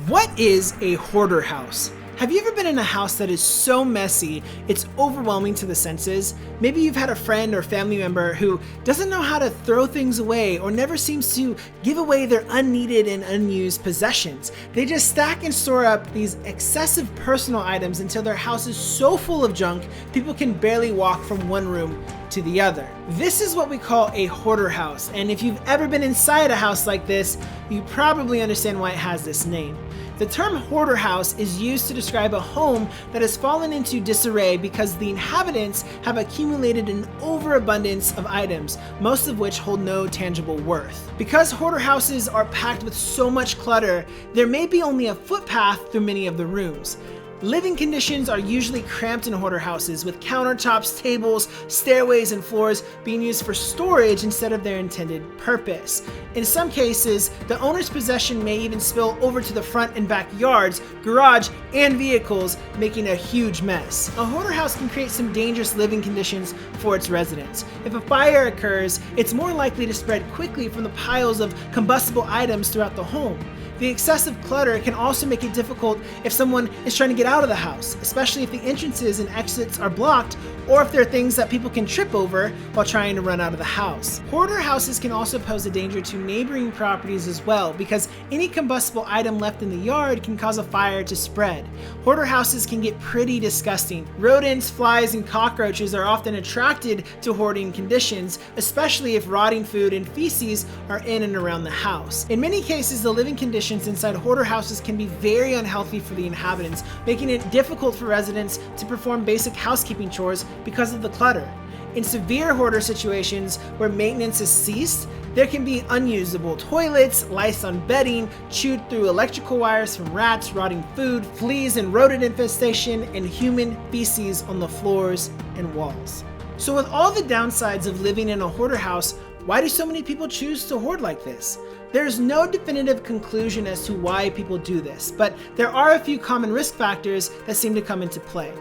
What is a hoarder house? Have you ever been in a house that is so messy, it's overwhelming to the senses? Maybe you've had a friend or family member who doesn't know how to throw things away or never seems to give away their unneeded and unused possessions. They just stack and store up these excessive personal items until their house is so full of junk, people can barely walk from one room to the other. This is what we call a hoarder house, and if you've ever been inside a house like this, you probably understand why it has this name. The term hoarder house is used to describe a home that has fallen into disarray because the inhabitants have accumulated an overabundance of items, most of which hold no tangible worth. Because hoarder houses are packed with so much clutter, there may be only a footpath through many of the rooms. Living conditions are usually cramped in hoarder houses, with countertops, tables, stairways, and floors being used for storage instead of their intended purpose. In some cases, the owner's possession may even spill over to the front and back yards, garage, and vehicles, making a huge mess. A hoarder house can create some dangerous living conditions for its residents. If a fire occurs, it's more likely to spread quickly from the piles of combustible items throughout the home. The excessive clutter can also make it difficult if someone is trying to get out of the house, especially if the entrances and exits are blocked or if there are things that people can trip over while trying to run out of the house. Hoarder houses can also pose a danger to neighboring properties as well, because any combustible item left in the yard can cause a fire to spread. Hoarder houses can get pretty disgusting. Rodents, flies, and cockroaches are often attracted to hoarding conditions, especially if rotting food and feces are in and around the house. In many cases, the living conditions inside hoarder houses can be very unhealthy for the inhabitants, making it difficult for residents to perform basic housekeeping chores because of the clutter. In severe hoarder situations where maintenance has ceased, there can be unusable toilets, lice on bedding, chewed through electrical wires from rats, rotting food, fleas and rodent infestation, and human feces on the floors and walls. So with all the downsides of living in a hoarder house, why do so many people choose to hoard like this? There's no definitive conclusion as to why people do this, but there are a few common risk factors that seem to come into play.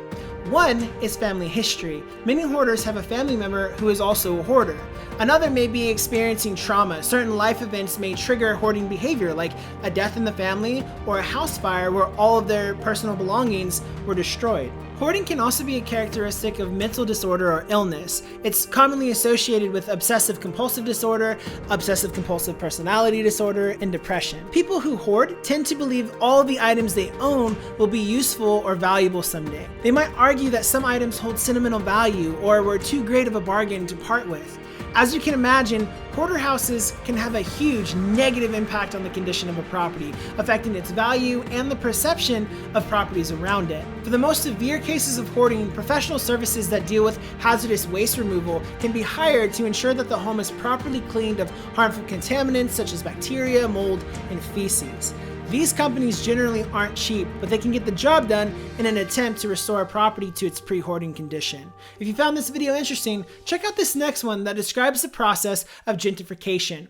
One is family history. Many hoarders have a family member who is also a hoarder. Another may be experiencing trauma. Certain life events may trigger hoarding behavior, like a death in the family or a house fire where all of their personal belongings were destroyed. Hoarding can also be a characteristic of mental disorder or illness. It's commonly associated with obsessive compulsive disorder, obsessive compulsive personality disorder, and depression. People who hoard tend to believe all the items they own will be useful or valuable someday. They might argue that some items hold sentimental value or were too great of a bargain to part with. As you can imagine, hoarder houses can have a huge negative impact on the condition of a property, affecting its value and the perception of properties around it. For the most severe cases of hoarding, professional services that deal with hazardous waste removal can be hired to ensure that the home is properly cleaned of harmful contaminants such as bacteria, mold, and feces. These companies generally aren't cheap, but they can get the job done in an attempt to restore a property to its pre-hoarding condition. If you found this video interesting, check out this next one that describes the process of gentrification.